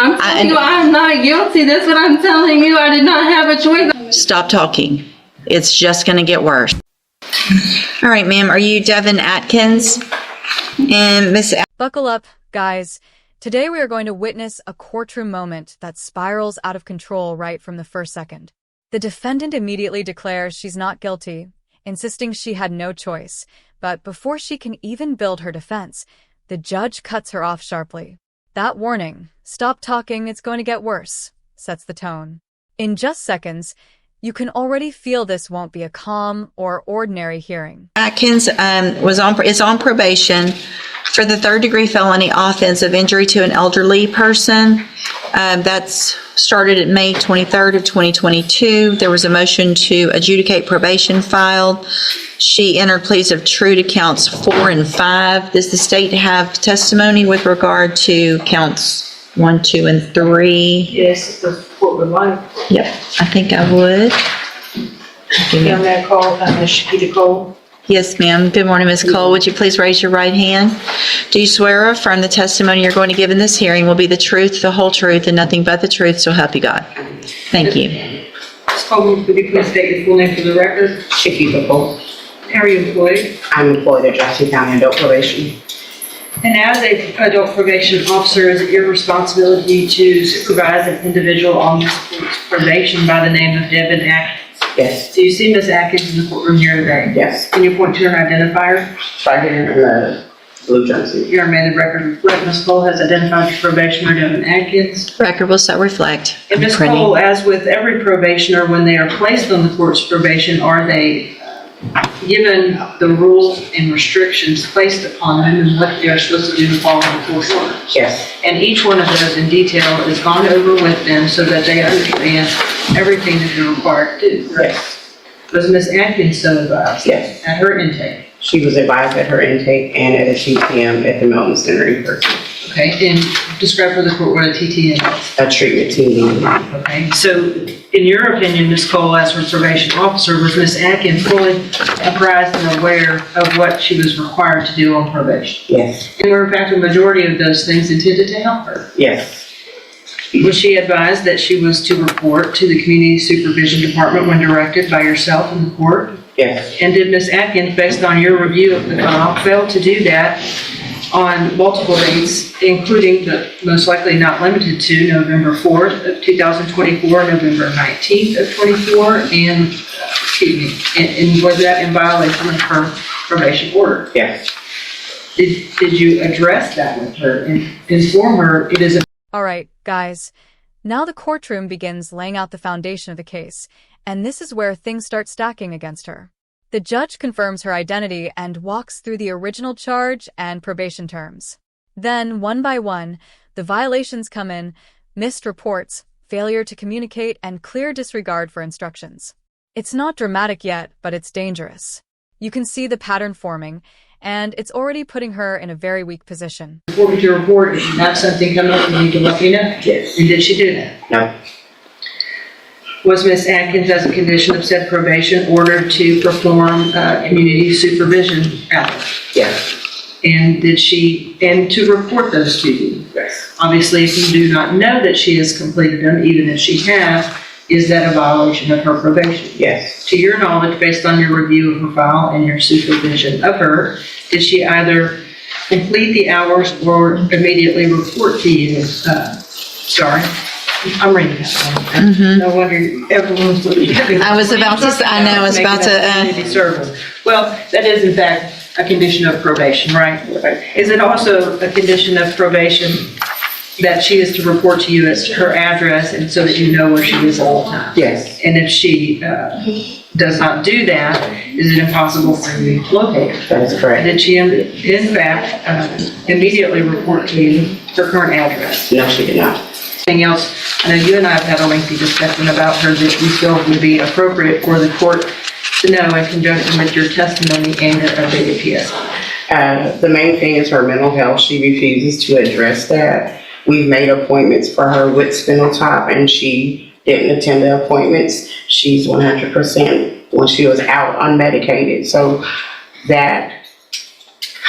I'm telling you, I'm not guilty. That's what I'm telling you. I did not have a choice. Stop talking. It's just going to get worse. All right, ma'am. Are you Devin Atkins? And Miss Buckle up, guys. Today we are going to witness a courtroom moment that spirals out of control right from the first second. The defendant immediately declares she's not guilty, insisting she had no choice. But before she can even build her defense, the judge cuts her off sharply. That warning, "Stop talking, it's going to get worse," sets the tone. In just seconds, you can already feel this won't be a calm or ordinary hearing. Atkins is on probation for the third-degree felony offense of injury to an elderly person. That's started at May 23rd of 2022. There was a motion to adjudicate probation filed. She entered pleas of true to counts 4 and 5. Does the state have testimony with regard to counts 1, 2, and 3? Yes, the court would like. Yep, I think I would. Young man called, Ms. Shakita Cole. Yes, ma'am. Good morning, Ms. Cole. Would you please raise your right hand? Do you swear or affirm the testimony you're going to give in this hearing will be the truth, the whole truth, and nothing but the truth, so help you God? Thank you. Ms. Cole, would you please state your full name for the record? Shakita Cole. How are you employed? I'm employed at Jackson County Adult Probation. And as an adult probation officer, is it your responsibility to supervise an individual on this court's probation by the name of Devin Atkins? Yes. Do you see Ms. Atkins in the courtroom here today? Yes. Can you point to her identifier? Right here in the blue jumpsuit. Your amended record reflect Ms. Cole has identified the probationer Devin Atkins. Record will so reflect. And Ms. Cole, as with every probationer, when they are placed on the court's probation, are they given the rules and restrictions placed upon them and what they are supposed to do to follow the court orders? Yes. And each one of those in detail is gone over with them so that they understand everything that they're required to do. Yes. Was Ms. Atkins so advised? Yes. At her intake? She was advised at her intake and at a TTM at the Melton Center in person. Okay, and describe for the court what a TTM is. A treatment team. Okay, so in your opinion, Ms. Cole, as her probation officer, was Ms. Atkins fully apprised and aware of what she was required to do on probation? Yes. And were in fact a majority of those things intended to help her? Yes. Was she advised that she was to report to the Community Supervision Department when directed by yourself in the court? Yes. And did Ms. Atkins, based on your review of the file, fail to do that on multiple dates, including but most likely not limited to November 4th of 2024, November 19th of 24, and, and was that in violation of her probation order? Yes. Did you address that with her and inform her it is a... All right, guys. Now the courtroom begins laying out the foundation of the case, and this is where things start stacking against her. The judge confirms her identity and walks through the original charge and probation terms. Then, one by one, the violations come in: missed reports, failure to communicate, and clear disregard for instructions. It's not dramatic yet, but it's dangerous. You can see the pattern forming, and it's already putting her in a very weak position. Report with your report. If you have something coming up, you need to let me know. Yes. And did she do that? No. Was Ms. Atkins, as a condition of said probation, ordered to perform community supervision hours? Yes. And and to report those to you? Yes. Obviously, if you do not know that she has completed them, even if she has, is that a violation of her probation? Yes. To your knowledge, based on your review of her file and your supervision of her, did she either complete the hours or immediately report to you? Sorry. I'm reading that. No wonder everyone's looking at me. I was about to say, I know, I was about to, Community service. Well, that is in fact a condition of probation, right? Is it also a condition of probation that she is to report to you as her address and so that you know where she is at all times? Yes. And if she does not do that, is it impossible for you to locate her? That is correct. Did she in fact immediately report to you her current address? No, she did not. Anything else? I know you and I have had a lengthy discussion about her that you feel would be appropriate for the court to know in conjunction with your testimony and your updated PSI. The main thing is her mental health. She refuses to address that. We've made appointments for her with Spinal Tap and she didn't attend the appointments. She's 100% when she was out unmedicated. So that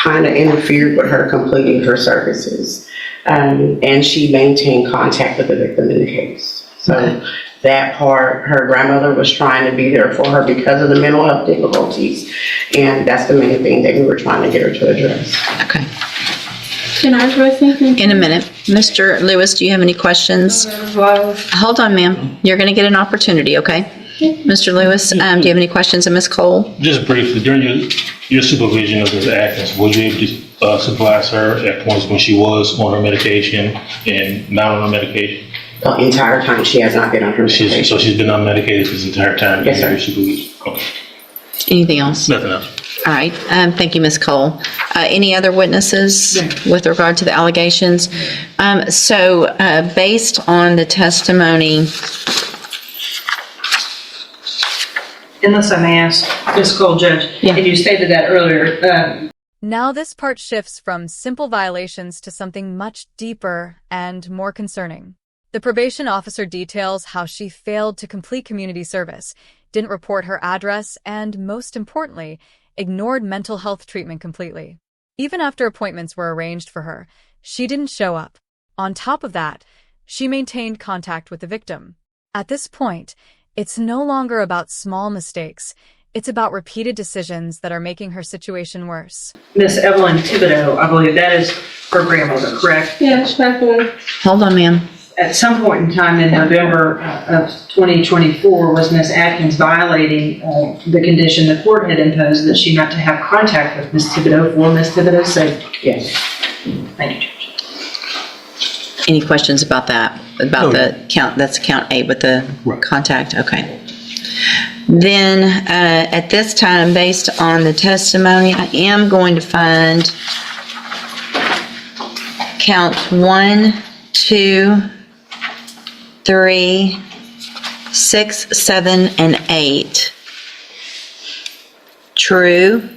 kind of interfered with her completing her services. And she maintained contact with the victim in the case. So that part, her grandmother was trying to be there for her because of the mental health difficulties. And that's the main thing that we were trying to get her to address. Okay. Can I address something? In a minute. Mr. Lewis, do you have any questions? Hold on, ma'am. You're going to get an opportunity, okay? Mr. Lewis, do you have any questions of Ms. Cole? Just briefly, during your supervision of Ms. Atkins, were you able to supervise her at points when she was on her medication and not on her medication? The entire time she has not been on her medication. So she's been unmedicated this entire time? Yes, sir. Your supervision? Okay. Anything else? Nothing else. All right. Thank you, Ms. Cole. Any other witnesses with regard to the allegations? Based on the testimony, Unless I may ask, Ms. Cole, Judge, Yeah. and you stated that earlier, Now this part shifts from simple violations to something much deeper and more concerning. The probation officer details how she failed to complete community service, didn't report her address, and most importantly, ignored mental health treatment completely. Even after appointments were arranged for her, she didn't show up. On top of that, she maintained contact with the victim. At this point, it's no longer about small mistakes. It's about repeated decisions that are making her situation worse. Miss Evelyn Thibodeau, I believe that is her grandmother, correct? Yes, back on. hold on, ma'am. At some point in time in November of 2024, was Miss Atkins violating the condition the court had imposed that she not to have contact with Miss Thibodeau for Miss Thibodeau's safety? Yes. Thank you, Judge. Any questions about that? About the count, that's count 8 with the Right. contact? Okay. Then, at this time, based on the testimony, I am going to find count 1, 2, 3, 6, 7, and 8 true.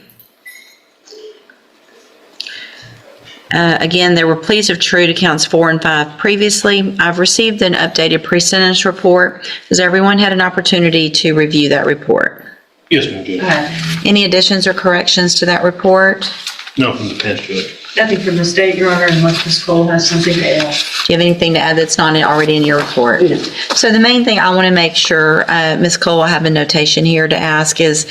Again, there were pleas of true to counts 4 and 5 previously. I've received an updated pre-sentence report. Has everyone had an opportunity to review that report? Yes, ma'am, Judge. Any additions or corrections to that report? No, from the bench, Judge. Nothing from the state, Your Honor, unless Ms. Cole has something to add. Do you have anything to add that's not already in your report? No. So the main thing I want to make sure, Ms. Cole, I have a notation here to ask is,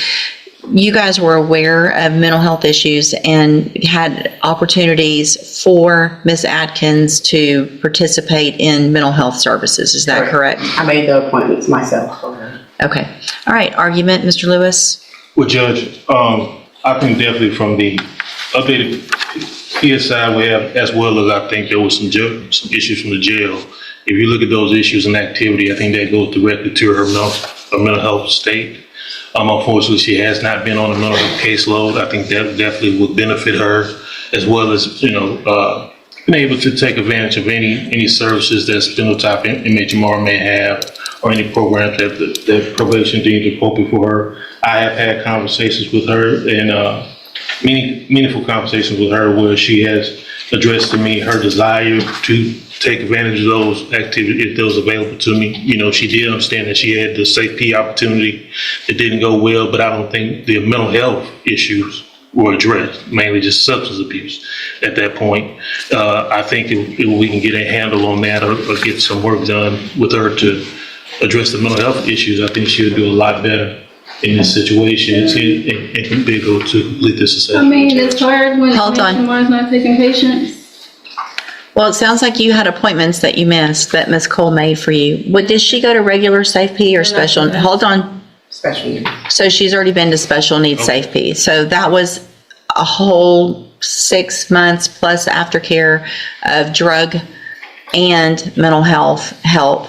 you guys were aware of mental health issues and had opportunities for Ms. Atkins to participate in mental health services. Is that correct? I made the appointments myself for her. Okay. All right. Argument, Mr. Lewis? Well, Judge, I think definitely from the updated PSI we have, as well as I think there was some issues from the jail. If you look at those issues and activity, I think that goes directly to her mental health state. Unfortunately, she has not been on a mental health caseload. I think that definitely would benefit her, as well as, being able to take advantage of any services that phenotype MHMR may have, or any programs that probation deems appropriate for her. I have had conversations with her, and meaningful conversations with her, where she has addressed to me her desire to take advantage of those activities if those available to me. She did understand that she had the safety opportunity. It didn't go well, but I don't think the mental health issues were addressed, mainly just substance abuse at that point. I think if we can get a handle on that, or get some work done with her to address the mental health issues, I think she'll do a lot better in this situation and can be able to complete this assessment. I mean, it's hard when Hold on. someone's not taking patients. Well, it sounds like you had appointments that you missed that Ms. Cole made for you. Does she go to regular Safe P or special? Hold on. Special needs. So she's already been to special needs Safe P. So that was a whole 6 months plus aftercare of drug and mental health help.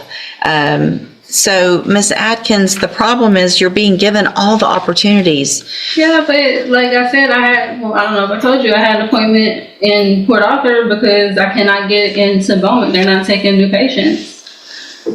So Ms. Atkins, the problem is you're being given all the opportunities. Yeah, but like I said, I don't know if I told you, I had an appointment in Port Arthur because I cannot get into Bowman. They're not taking new patients.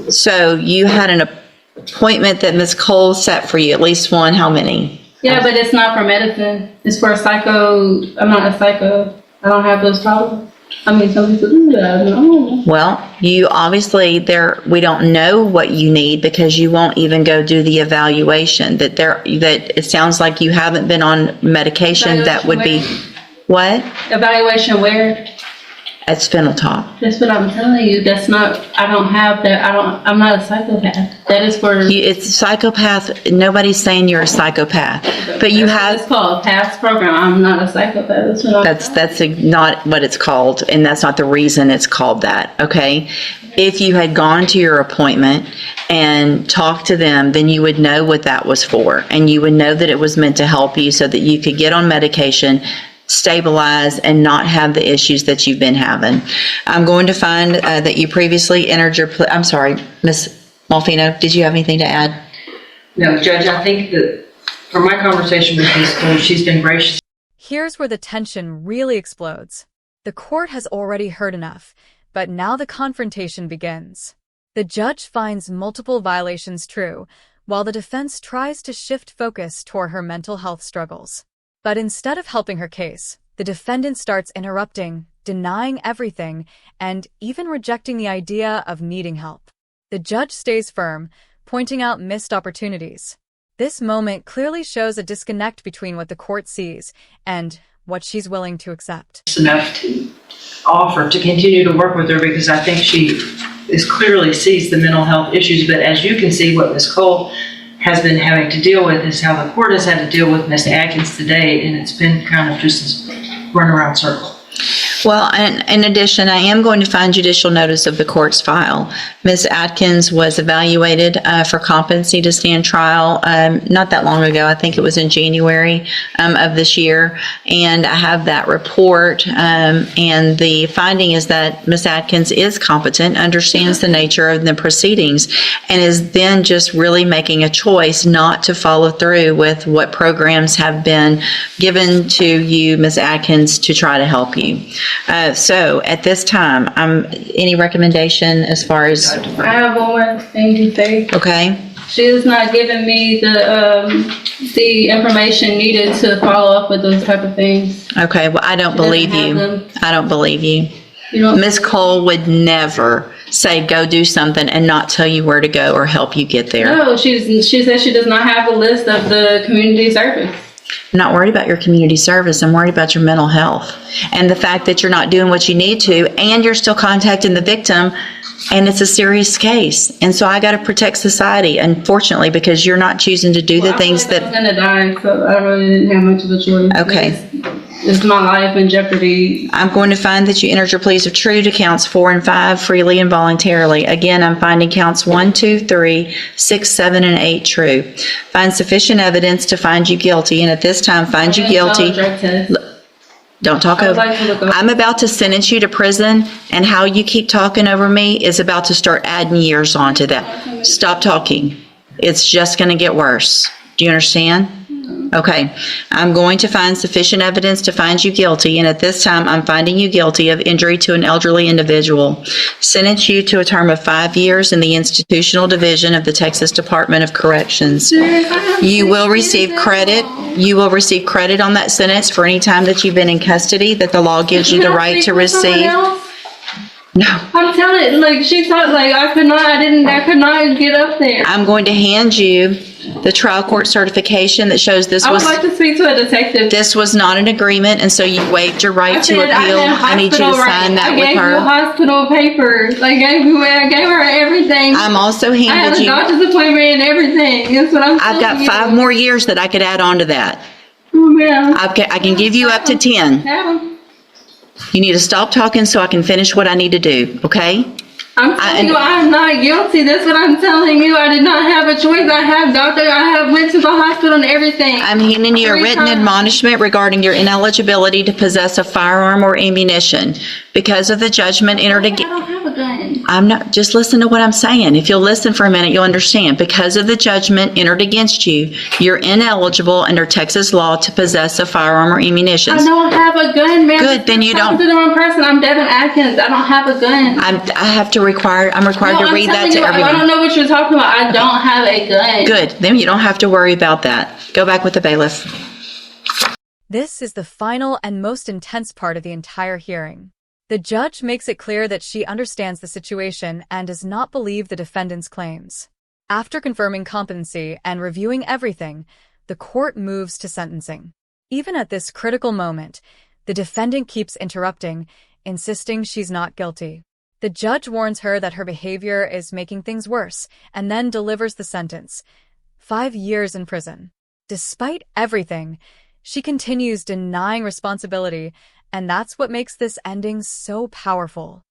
So you had an appointment that Ms. Cole set for you, at least one, how many? Yeah, but it's not for medicine. It's for psycho. I'm not a psycho. I don't have those problems. I mean, some people do that. No. Well, you obviously we don't know what you need because you won't even go do the evaluation. That it sounds like you haven't been on medication that would be what? Evaluation where? at Spindletop. That's what I'm telling you. That's not, I don't have that. I'm not a psychopath. That is for. It's psychopath. Nobody's saying you're a psychopath, but you That's what have. it's called, past program. I'm not a psychopath. That's what I'm saying. That's not what it's called, and that's not the reason it's called that, okay? If you had gone to your appointment and talked to them, then you would know what that was for, and you would know that it was meant to help you so that you could get on medication, stabilize, and not have the issues that you've been having. I'm going to find that you previously entered your, I'm sorry, Ms. Malfino, did you have anything to add? No, Judge, I think that from my conversation with Ms. Cole, she's been gracious. Here's where the tension really explodes. The court has already heard enough, but now the confrontation begins. The judge finds multiple violations true, while the defense tries to shift focus toward her mental health struggles. But instead of helping her case, the defendant starts interrupting, denying everything, and even rejecting the idea of needing help. The judge stays firm, pointing out missed opportunities. This moment clearly shows a disconnect between what the court sees and what she's willing to accept. Enough to offer to continue to work with her because I think she clearly sees the mental health issues. But as you can see, what Ms. Cole has been having to deal with is how the court has had to deal with Ms. Atkins today, and it's been kind of just this runaround circle. Well, and in addition, I am going to find judicial notice of the court's file. Ms. Atkins was evaluated for competency to stand trial not that long ago. I think it was in January of this year. And I have that report. And the finding is that Ms. Atkins is competent, understands the nature of the proceedings, and is then just really making a choice not to follow through with what programs have been given to you, Ms. Atkins, to try to help you. So at this time, any recommendation as far as, I have one more thing to say. okay? She is not giving me the information needed to follow up with those type of things. Okay, well, I don't believe have you. them. I don't believe you. You know, Ms. Cole would never say, go do something and not tell you where to go or help you get there. no, she says she does not have a list of the community service. I'm not worried about your community service. I'm worried about your mental health and the fact that you're not doing what you need to, and you're still contacting the victim, and it's a serious case. And so I got to protect society, unfortunately, because you're not choosing to do the things I was that. gonna die, so I really didn't have much of a choice. Okay. It's my life in jeopardy. I'm going to find that you entered your pleas of true to counts 4 and 5 freely and voluntarily. Again, I'm finding counts 1, 2, 3, 6, 7, and 8 true. Find sufficient evidence to find you guilty, and at this time, find you guilty. Don't talk I would over. like to look up. I'm about to sentence you to prison, and how you keep talking over me is about to start adding years onto that. Stop talking. It's just going to get worse. Do you understand? Okay. I'm going to find sufficient evidence to find you guilty, and at this time, I'm finding you guilty of injury to an elderly individual. Sentence you to a term of 5 years in the institutional division of the Texas Department of Corrections. You will receive credit. You will receive credit on that sentence for any time that you've been in custody that the law gives you the right to receive. No. I'm telling you, like, she thought, like, I could not get up there. I'm going to hand you the trial court certification that shows this I would was, like to speak to a detective. this was not an agreement, and so you waived your right to appeal. I need you to sign that with I gave you her. hospital papers. I gave her everything. I'm also I had handed a you, doctor's appointment and everything. That's what I'm I've got telling 5 you. more years that I could add on to that. Oh, man. I can give you up to 10. Adam, You need to stop talking so I can finish what I need to do, okay? I'm telling you, I'm not guilty. That's what I'm telling you. I did not have a choice. I went to the hospital and everything. I'm handing you a 3 written times. admonishment regarding your ineligibility to possess a firearm or ammunition. Because of the judgment entered I against. don't have a gun. I'm not, just listen to what I'm saying. If you'll listen for a minute, you'll understand. Because of the judgment entered against you, you're ineligible under Texas law to possess a firearm or ammunition. I don't have a gun, man. Good, then you I'm don't. the wrong person. I'm Devin Atkins. I don't have a gun. I'm required to read that to I everyone. don't know what you're talking about. I don't have a gun. Good, then you don't have to worry about that. Go back with the bailiff. This is the final and most intense part of the entire hearing. The judge makes it clear that she understands the situation and does not believe the defendant's claims. After confirming competency and reviewing everything, the court moves to sentencing. Even at this critical moment, the defendant keeps interrupting, insisting she's not guilty. The judge warns her that her behavior is making things worse and then delivers the sentence: 5 years in prison. Despite everything, she continues denying responsibility, and that's what makes this ending so powerful.